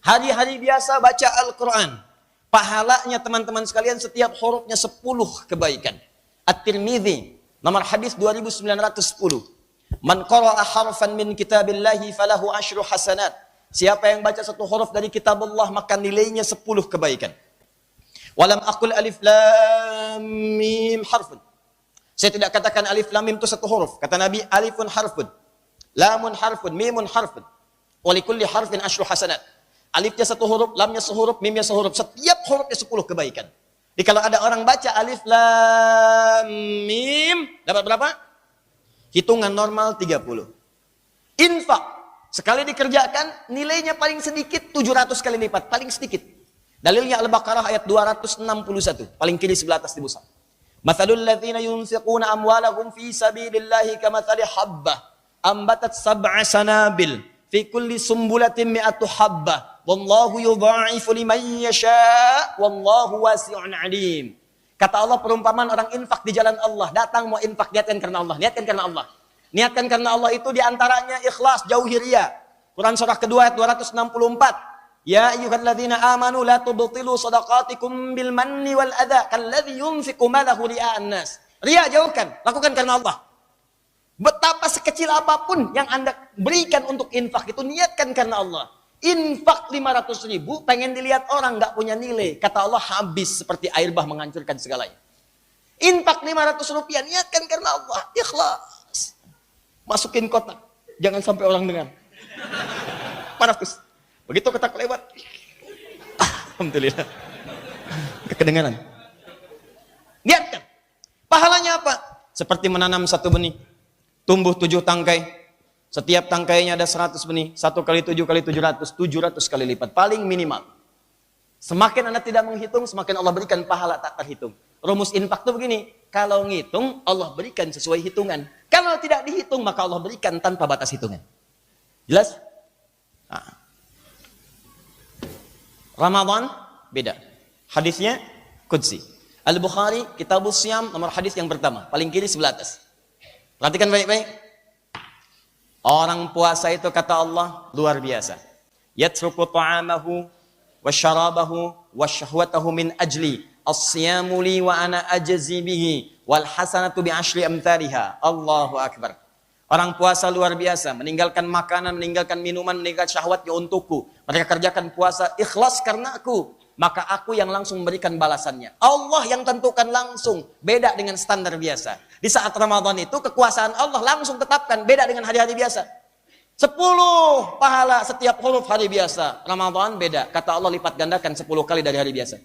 Hari-hari biasa baca Al-Quran. Pahalanya teman-teman sekalian setiap hurufnya 10 kebaikan. At-Tirmidzi, nomor hadis 2910. Man qara'a harfan min kitabillahi falahu asyru hasanat. Siapa yang baca satu huruf dari kitab Allah maka nilainya 10 kebaikan. Walam aqul alif lam mim harfun. Saya tidak katakan alif lam mim itu satu huruf. Kata Nabi, alifun harfun, lamun harfun, mimun harfun. Wa likulli harfin asyru hasanat. Alifnya satu huruf, lamnya sehuruf, mimnya sehuruf. Setiap hurufnya 10 kebaikan. Jadi kalau ada orang baca alif lam mim, dapat berapa? Hitungan normal 30. Infak sekali dikerjakan nilainya paling sedikit 700 kali lipat, paling sedikit. Dalilnya Al-Baqarah ayat 261, paling kiri sebelah atas di mushaf. Mathalul ladzina yunfiquna amwalahum fi sabilillahi kamathali habbah ambatat sab'a sanabil fi kulli sumbulatin mi'atu habbah wallahu yudha'ifu liman yasha' wallahu wasi'un 'alim. Kata Allah, perumpamaan orang infak di jalan Allah. Datang mau infak, niatkan karena Allah. Niatkan karena Allah. Niatkan karena Allah itu diantaranya ikhlas, jauhi riya. Quran surah kedua ayat 264. Ya ayyuhalladzina amanu la tubtilu sadaqatikum bil manni wal adha kalladzi yunfiqu malahu ria'an nas. Riya jauhkan, lakukan karena Allah. Betapa sekecil apapun yang Anda berikan untuk infak itu niatkan karena Allah. Infak 500.000 pengen dilihat orang nggak punya nilai. Kata Allah habis seperti air bah menghancurkan segalanya. Infak 500 rupiah niatkan karena Allah. Ikhlas. Masukin kotak. Jangan sampai orang dengar. 400. Begitu kotak lewat. Alhamdulillah. Kedengaran. Niatkan. Pahalanya apa? Seperti menanam satu benih. Tumbuh 7 tangkai. Setiap tangkainya ada 100 benih. 1 kali 7 kali 700. 700 kali lipat. Paling minimal. Semakin Anda tidak menghitung, semakin Allah berikan pahala tak terhitung. Rumus infak itu begini. Kalau ngitung, Allah berikan sesuai hitungan. Kalau tidak dihitung, maka Allah berikan tanpa batas hitungan. Jelas? Nah. Ramadan, beda. Hadisnya, Qudsi. Al-Bukhari, Kitabus Siyam, nomor hadis yang pertama. Paling kiri sebelah atas. Perhatikan baik-baik. Orang puasa itu kata Allah luar biasa. Yatruku ta'amahu wa syarabahu wa syahwatahu min ajli as-siyamu li wa ana ajzi bihi wal hasanatu bi asyri amthaliha. Allahu akbar. Orang puasa luar biasa, meninggalkan makanan, meninggalkan minuman, meninggalkan syahwatnya untukku. Mereka kerjakan puasa ikhlas karena aku, maka aku yang langsung memberikan balasannya. Allah yang tentukan langsung, beda dengan standar biasa. Di saat Ramadan itu kekuasaan Allah langsung tetapkan, beda dengan hari-hari biasa. 10 pahala setiap huruf hari biasa. Ramadan beda, kata Allah lipat gandakan 10 kali dari hari biasa.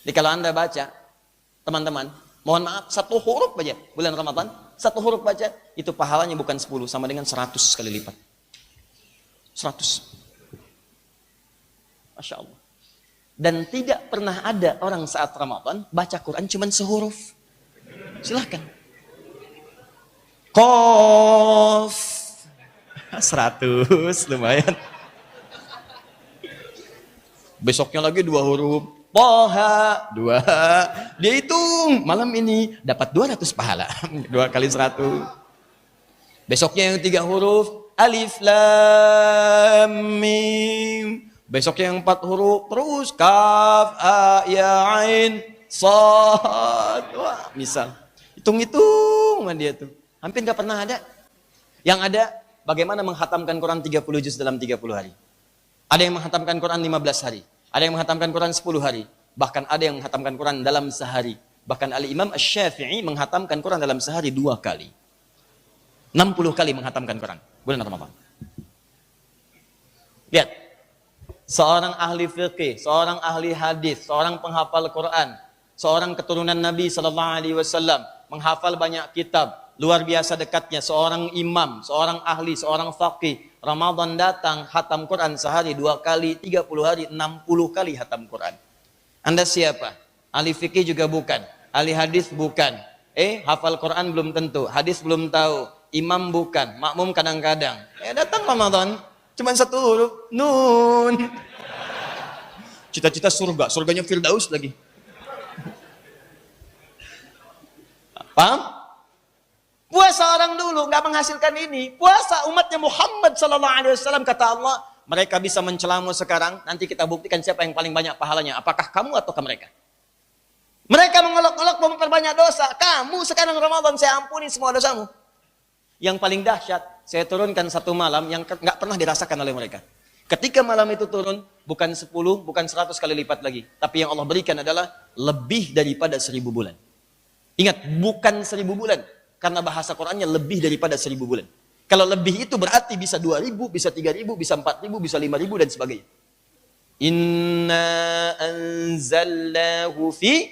Jadi kalau Anda baca, teman-teman, mohon maaf, 1 huruf saja bulan Ramadan, 1 huruf baca, itu pahalanya bukan 10, sama dengan 100 kali lipat. 100. Masya Allah. Dan tidak pernah ada orang saat Ramadan baca Quran cuma sehuruf. Silahkan. Qaf 100 lumayan. Besoknya lagi 2 huruf. Toha 2. Dia hitung malam ini dapat 200 pahala. 2 kali 100. Besoknya yang 3 huruf. Alif lam mim. Besoknya yang 4 huruf. Terus kaf a ya ain sad. Wah, misal. Hitung-hitung dia tuh. Hampir gak pernah ada. Yang ada, bagaimana menghatamkan Quran 30 juz dalam 30 hari. Ada yang menghatamkan Quran 15 hari. Ada yang menghatamkan Quran 10 hari. Bahkan ada yang menghatamkan Quran dalam sehari. Bahkan Al-Imam Asy-Syafi'i menghatamkan Quran dalam sehari 2 kali. 60 kali menghatamkan Quran. Bulan Ramadan. Lihat. Seorang ahli fiqih, seorang ahli hadis, seorang penghafal Quran, seorang keturunan Nabi SAW, menghafal banyak kitab, luar biasa dekatnya, seorang imam, seorang ahli, seorang faqih. Ramadan datang, hatam Quran sehari 2 kali, 30 hari, 60 kali hatam Quran. Anda siapa? Ahli fikih juga bukan, ahli hadis bukan. Hafal Quran belum tentu, hadis belum tahu, imam bukan, makmum kadang-kadang. Datang Ramadan, cuma 1 huruf, nun. Cita-cita surga, surganya Firdaus lagi. Paham? Puasa orang dulu nggak menghasilkan ini. Puasa umatnya Muhammad SAW kata Allah, mereka bisa mencelamu sekarang, nanti kita buktikan siapa yang paling banyak pahalanya. Apakah kamu ataukah mereka? Mereka mengolok-olok memperbanyak dosa. Kamu sekarang Ramadan, saya ampuni semua dosamu. Yang paling dahsyat, saya turunkan satu malam yang nggak pernah dirasakan oleh mereka. Ketika malam itu turun, bukan 10, bukan 100 kali lipat lagi. Tapi yang Allah berikan adalah lebih daripada 1000 bulan. Ingat, bukan 1000 bulan. Karena bahasa Qurannya lebih daripada 1000 bulan. Kalau lebih itu berarti bisa 2000, bisa 3000, bisa 4000, bisa 5000 dan sebagainya. Inna anzalnahu fi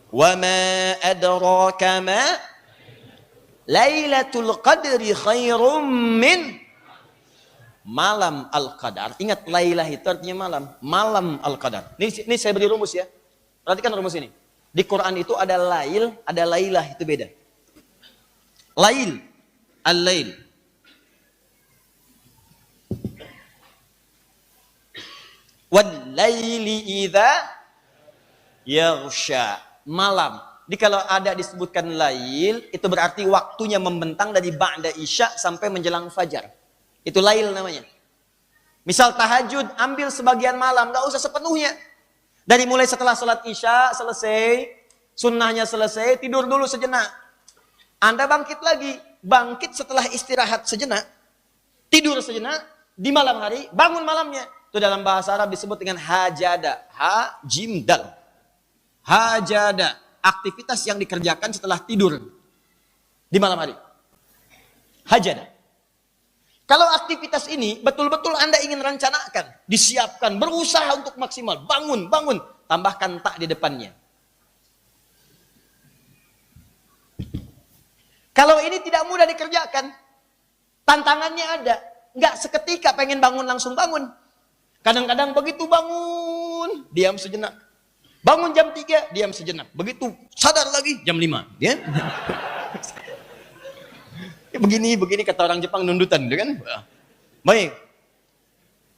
wa ma adraka ma Lailatul Qadri khairum min malam Al-Qadar. Ingat, Lailah itu artinya malam. Malam Al-Qadar. Ini saya beri rumus ya. Perhatikan rumus ini. Di Quran itu ada Lail, ada Lailah, itu beda. Lail, Al-Lail. Wal-laili idza yaghsha. Malam. Jadi kalau ada disebutkan lail, itu berarti waktunya membentang dari ba'da isya sampai menjelang fajar. Itu lail namanya. Misal tahajud, ambil sebagian malam, gak usah sepenuhnya. Dari mulai setelah sholat isya selesai, sunnahnya selesai, tidur dulu sejenak. Anda bangkit lagi, bangkit setelah istirahat sejenak, tidur sejenak, di malam hari, bangun malamnya. Itu dalam bahasa Arab disebut dengan hajada. Ha-jim-dal. Hajada. Aktivitas yang dikerjakan setelah tidur di malam hari. Hajada. Kalau aktivitas ini betul-betul Anda ingin rencanakan, disiapkan, berusaha untuk maksimal, bangun, tambahkan tak di depannya. Kalau ini tidak mudah dikerjakan, tantangannya ada. Nggak seketika pengen bangun langsung bangun. Kadang-kadang begitu bangun, diam sejenak. Bangun jam 3, diam sejenak. Begitu sadar lagi jam 5. Ya? Begini kata orang Jepang, nundutan, kan? Baik.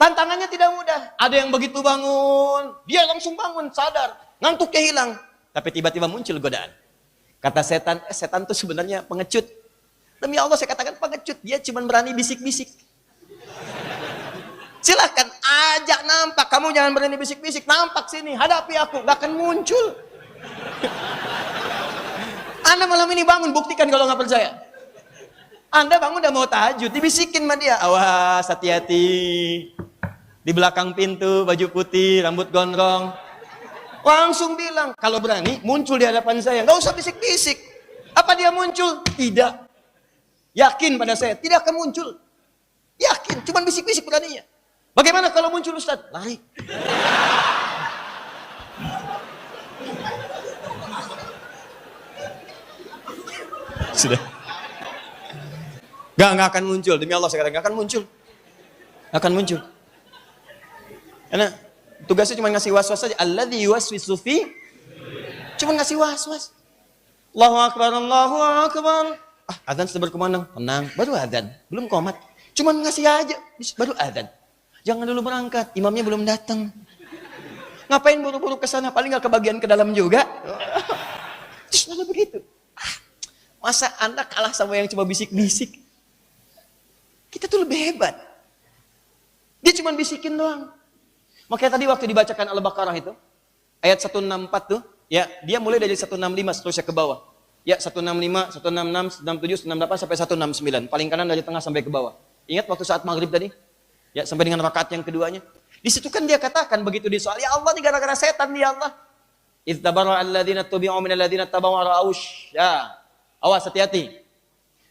Tantangannya tidak mudah. Ada yang begitu bangun, dia langsung bangun, sadar, ngantuknya hilang. Tapi tiba-tiba muncul godaan. Kata setan, setan itu sebenarnya pengecut. Demi Allah saya katakan pengecut, dia cuma berani bisik-bisik. Silahkan ajak nampak, kamu jangan berani bisik-bisik, nampak sini, hadapi aku, gak akan muncul. Anda malam ini bangun, buktikan kalau gak percaya. Anda bangun udah mau tahajud, dibisikin sama dia, awas hati-hati. Di belakang pintu, baju putih, rambut gondrong. Langsung bilang, kalau berani muncul di hadapan saya, gak usah bisik-bisik. Apa dia muncul? Tidak. Yakin pada saya, tidak akan muncul. Yakin, cuma bisik-bisik beraninya. Bagaimana kalau muncul Ustaz? Lari. Sudah. Gak akan muncul. Demi Allah sekarang gak akan muncul. Gak akan muncul. Karena tugasnya cuma ngasih was-was saja. Alladzi yuwaswisu fi. Cuma ngasih was-was. Allahu Akbar, Allahu Akbar. Adzan sudah berkumandang. Tenang, baru adzan. Belum qomat. Cuma ngasih aja, baru adzan. Jangan dulu berangkat, imamnya belum datang. Ngapain buru-buru ke sana? Paling nggak kebagian ke dalam juga. Terus malah begitu. Masa Anda kalah sama yang cuma bisik-bisik? Kita tuh lebih hebat. Dia cuma bisikin doang. Makanya tadi waktu dibacakan Al-Baqarah itu, ayat 164 tuh, ya dia mulai dari 165 seterusnya ke bawah. Ya 165, 166, 167, 168 sampai 169. Paling kanan dari tengah sampai ke bawah. Ingat waktu saat maghrib tadi? Ya, sampai dengan rakaat yang keduanya. Di situ kan dia katakan begitu di soal, ya Allah ini gara-gara setan ya Allah. Idz tabarra alladziina tubi'u minal ladziina tabau ra'aush. Ya. Awas hati-hati.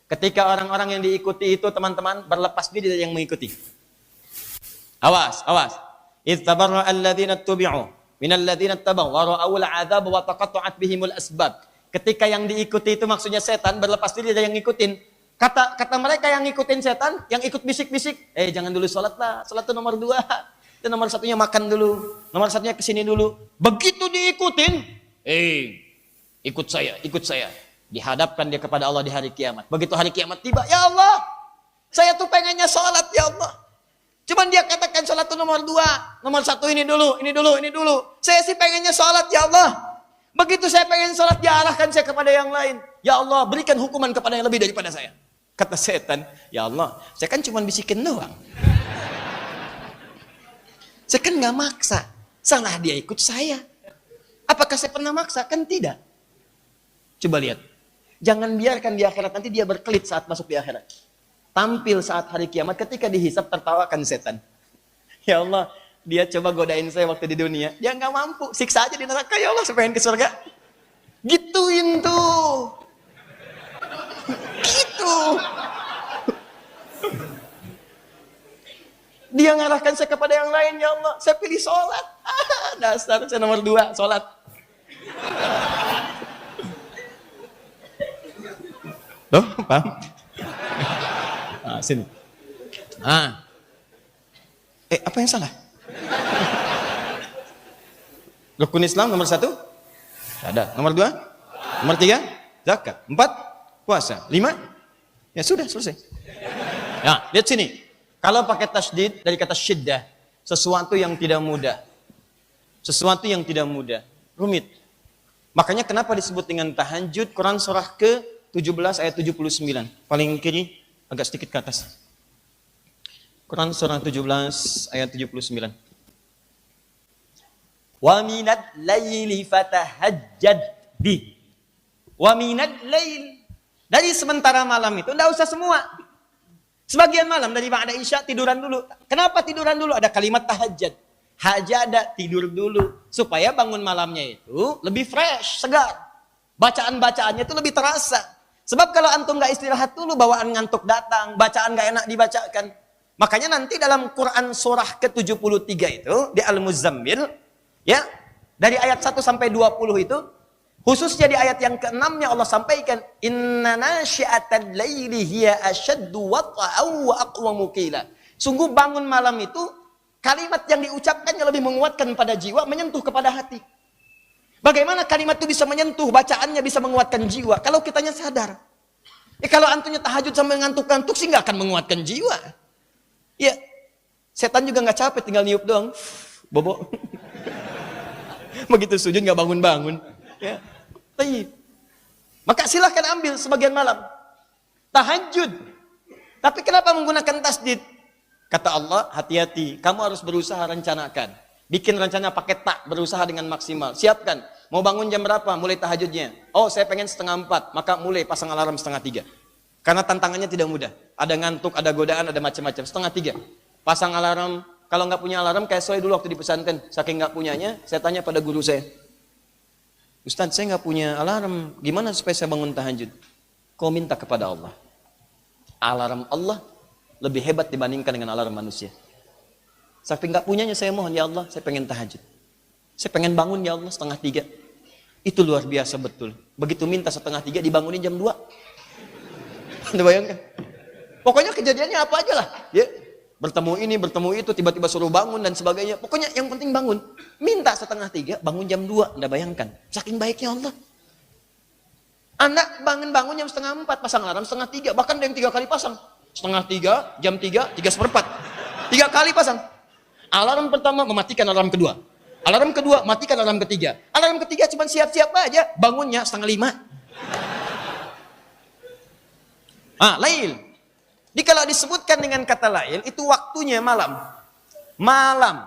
Ketika orang-orang yang diikuti itu teman-teman berlepas diri dari yang mengikuti. Awas, awas. Idz tabarra alladziina tubi'u minal ladziina tabau ra'aul 'adzab wa taqatta'at bihimul asbab. Ketika yang diikuti itu maksudnya setan berlepas diri dari yang ngikutin. Kata mereka yang ngikutin setan, yang ikut bisik-bisik, jangan dulu sholat lah, sholat itu nomor 2. Itu nomor satunya makan dulu, nomor satunya kesini dulu. Begitu diikutin, ikut saya. Dihadapkan dia kepada Allah di hari kiamat. Begitu hari kiamat tiba, ya Allah, saya tuh pengennya sholat ya Allah. Cuman dia katakan sholat itu nomor 2, nomor 1 ini dulu. Saya sih pengennya sholat ya Allah. Begitu saya pengen sholat, diarahkan saya kepada yang lain. Ya Allah, berikan hukuman kepada yang lebih daripada saya. Kata setan, ya Allah, saya kan cuma bisikin doang. Saya kan nggak maksa. Salah dia ikut saya. Apakah saya pernah maksa? Kan tidak. Coba lihat. Jangan biarkan di akhirat nanti dia berkelit saat masuk di akhirat. Tampil saat hari kiamat ketika dihisap tertawakan setan. Ya Allah, dia coba godain saya waktu di dunia. Dia nggak mampu. Siksa aja di neraka, ya Allah, saya pengen ke surga. Gituin tuh. Gitu. Dia ngarahkan saya kepada yang lain, ya Allah. Saya pilih sholat. Dasar, saya nomor 2, sholat. Loh, paham? Sini. Apa yang salah? Rukun Islam nomor 1? Ada. Nomor 2? Nomor 3? Zakat. 4? Puasa. 5? Ya sudah, selesai. Nah, lihat sini. Kalau pakai tasydid dari kata syiddah, sesuatu yang tidak mudah. Sesuatu yang tidak mudah, rumit. Makanya kenapa disebut dengan tahajud? Quran surah ke-17 ayat 79. Paling kiri, agak sedikit ke atas. Quran surah 17 ayat 79. Wa minal laili fatahajjad bih. Wa minal lail. Dari sementara malam itu, enggak usah semua. Sebagian malam dari ba'da isya tiduran dulu. Kenapa tiduran dulu? Ada kalimat tahajud. Hajada, tidur dulu. Supaya bangun malamnya itu lebih fresh, segar. Bacaan-bacaannya itu lebih terasa. Sebab kalau antum gak istirahat dulu, bawaan ngantuk datang. Bacaan gak enak dibacakan. Makanya nanti dalam Quran surah ke-73 itu, di Al-Muzammil, ya, dari ayat 1 sampai 20 itu, khususnya di ayat yang ke-6-nya Allah sampaikan, inna nasyi'atal laili hiya ashaddu wat'an wa aqwamu qila. Sungguh bangun malam itu kalimat yang diucapkannya lebih menguatkan pada jiwa, menyentuh kepada hati. Bagaimana kalimat itu bisa menyentuh, bacaannya bisa menguatkan jiwa kalau kitanya sadar. Kalau antunya tahajud sampai ngantuk-ngantuk sih nggak akan menguatkan jiwa. Ya, setan juga nggak capek, tinggal niup doang. Bobo. Begitu sujud nggak bangun-bangun. Ya. Tayyib. Maka silahkan ambil sebagian malam. Tahajud. Tapi kenapa menggunakan tasdid? Kata Allah, hati-hati. Kamu harus berusaha rencanakan. Bikin rencana pakai tak, berusaha dengan maksimal. Siapkan. Mau bangun jam berapa? Mulai tahajudnya. Oh, saya pengen 3:30. Maka mulai pasang alarm 2:30. Karena tantangannya tidak mudah. Ada ngantuk, ada godaan, ada macam-macam. 2:30. Pasang alarm. Kalau nggak punya alarm, kayak saya dulu waktu di pesantren. Saking nggak punyanya, saya tanya pada guru saya. Ustaz, saya nggak punya alarm. Gimana supaya saya bangun tahajud? Kau minta kepada Allah. Alarm Allah lebih hebat dibandingkan dengan alarm manusia. Saking nggak punyanya, saya mohon, ya Allah, saya pengen tahajud. Saya pengen bangun, ya Allah, 2:30. Itu luar biasa betul. Begitu minta 2:30, dibangunin jam 2. Anda bayangkan? Pokoknya kejadiannya apa aja lah. Ya. Bertemu ini, bertemu itu, tiba-tiba suruh bangun dan sebagainya. Pokoknya yang penting bangun. Minta 2:30, bangun jam 2. Anda bayangkan. Saking baiknya Allah. Anak bangun jam 3:30, pasang alarm 2:30. Bahkan ada yang 3 kali pasang. 2:30, jam 3, 3:04. 3 kali pasang. Alarm pertama mematikan alarm kedua. Alarm kedua matikan alarm ketiga. Alarm ketiga cuma siap-siap aja. Bangunnya 4:30. Lail. Jadi kalau disebutkan dengan kata lail, itu waktunya malam. Malam.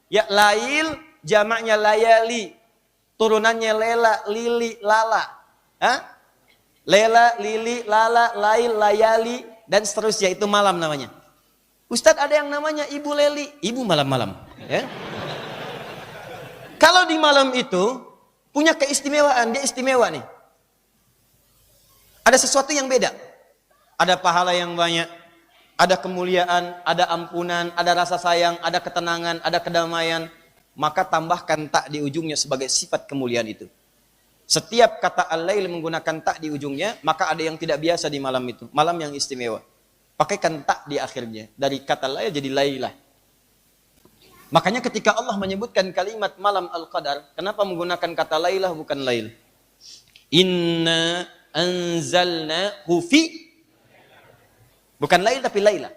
Ya, lail, jamaknya layali. Turunannya lela, lili, lala. Lela, lili, lala, lail, layali, dan seterusnya. Itu malam namanya. Ustadz, ada yang namanya Ibu Leli. Ibu malam-malam. Ya. Kalau di malam itu, punya keistimewaan. Dia istimewa nih. Ada sesuatu yang beda. Ada pahala yang banyak, ada kemuliaan, ada ampunan, ada rasa sayang, ada ketenangan, ada kedamaian. Maka tambahkan tak di ujungnya sebagai sifat kemuliaan itu. Setiap kata al-lail menggunakan tak di ujungnya, maka ada yang tidak biasa di malam itu. Malam yang istimewa. Pakaikan tak di akhirnya. Dari kata lail jadi lailah. Makanya ketika Allah menyebutkan kalimat malam al-qadar, kenapa menggunakan kata lailah bukan lail? Inna anzalnahu fi. Bukan lail tapi lailah.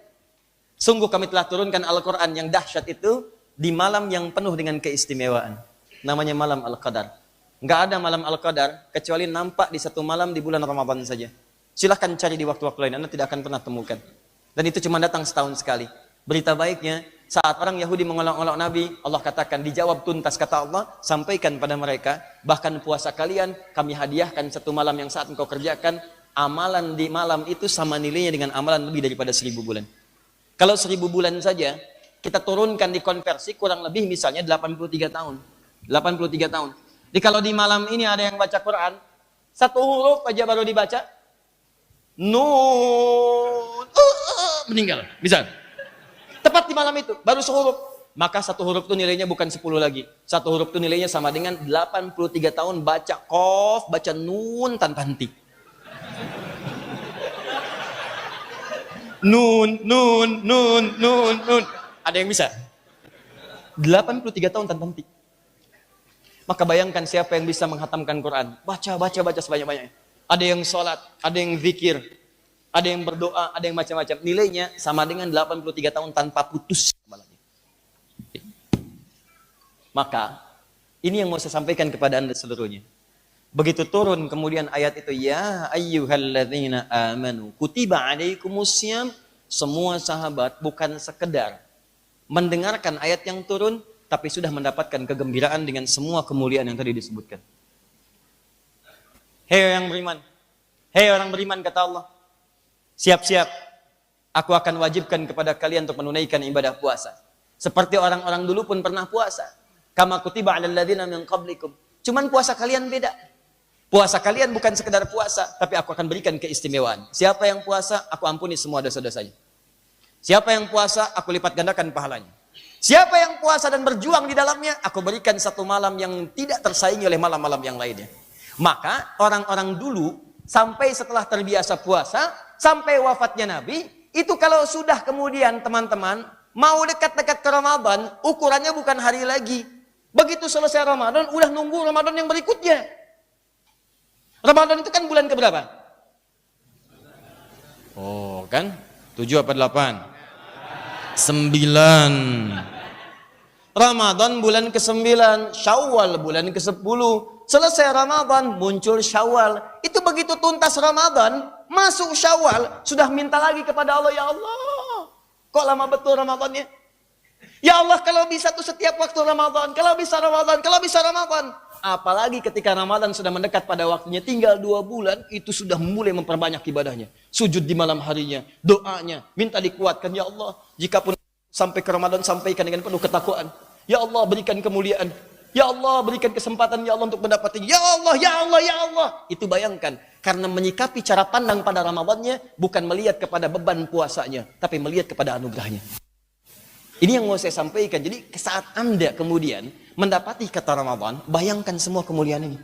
Sungguh kami telah turunkan Al-Quran yang dahsyat itu di malam yang penuh dengan keistimewaan. Namanya malam Al-Qadar. Nggak ada malam Al-Qadar kecuali nampak di satu malam di bulan Ramadan saja. Silahkan cari di waktu-waktu lain, Anda tidak akan pernah temukan. Dan itu cuma datang setahun sekali. Berita baiknya, Saat orang Yahudi mengolok-olok Nabi, Allah katakan, dijawab tuntas, kata Allah, sampaikan pada mereka, bahkan puasa kalian kami hadiahkan satu malam yang saat engkau kerjakan, amalan di malam itu sama nilainya dengan amalan lebih daripada 1000 bulan. Kalau 1000 bulan saja, kita turunkan di konversi kurang lebih misalnya 83 tahun. 83 tahun. Jadi kalau di malam ini ada yang baca Quran, satu huruf aja baru dibaca, Nun, meninggal, misal. Tepat di malam itu, baru sehuruf. Maka satu huruf itu nilainya bukan 10 lagi. Satu huruf itu nilainya sama dengan 83 tahun baca Qaf, baca Nun tanpa henti. Nun, nun, nun, nun, nun. Ada yang bisa? 83 tahun tanpa henti. Maka bayangkan siapa yang bisa menghatamkan Quran. Baca sebanyak-banyaknya. Ada yang sholat, ada yang zikir, ada yang berdoa, ada yang macam-macam. Nilainya sama dengan 83 tahun tanpa putus. Maka, ini yang mau saya sampaikan kepada anda seluruhnya. Begitu turun kemudian ayat itu, ya ayyuhalladzina amanu kutiba alaikumussyam, semua sahabat bukan sekedar mendengarkan ayat yang turun, tapi sudah mendapatkan kegembiraan dengan semua kemuliaan yang tadi disebutkan. Hei yang beriman, hei orang beriman, kata Allah, siap-siap, aku akan wajibkan kepada kalian untuk menunaikan ibadah puasa. Seperti orang-orang dulu pun pernah puasa. Kama kutiba 'alal ladzina min qablikum. Cuman puasa kalian beda. Puasa kalian bukan sekedar puasa, tapi aku akan berikan keistimewaan. Siapa yang puasa, aku ampuni semua dosa-dosanya. Siapa yang puasa, aku lipat gandakan pahalanya. Siapa yang puasa dan berjuang di dalamnya, aku berikan satu malam yang tidak tersaingi oleh malam-malam yang lainnya. Maka orang-orang dulu sampai setelah terbiasa puasa, sampai wafatnya Nabi, itu kalau sudah kemudian teman-teman mau dekat-dekat ke Ramadan, ukurannya bukan hari lagi. Begitu selesai Ramadan, udah nunggu Ramadan yang berikutnya. Ramadan itu kan bulan keberapa? Oh kan? 7 apa 8? 9. Ramadan bulan ke-9, Syawal bulan ke-10. Selesai Ramadan, muncul Syawal. Itu begitu tuntas Ramadan, masuk Syawal, sudah minta lagi kepada Allah, ya Allah, kok lama betul Ramadannya? Ya Allah, kalau bisa tuh setiap waktu Ramadan, kalau bisa Ramadan, kalau bisa Ramadan. Apalagi ketika Ramadan sudah mendekat pada waktunya, tinggal 2 bulan, itu sudah mulai memperbanyak ibadahnya. Sujud di malam harinya, doanya, minta dikuatkan, ya Allah, jikapun sampai ke Ramadan, sampaikan dengan penuh ketakwaan. Ya Allah, berikan kemuliaan. Ya Allah, berikan kesempatan, ya Allah, untuk mendapati. Ya Allah, ya Allah, ya Allah. Itu bayangkan, karena menyikapi cara pandang pada Ramadannya, bukan melihat kepada beban puasanya, tapi melihat kepada anugerahnya. Ini yang mau saya sampaikan. Jadi saat anda kemudian mendapati kata Ramadan, bayangkan semua kemuliaan ini.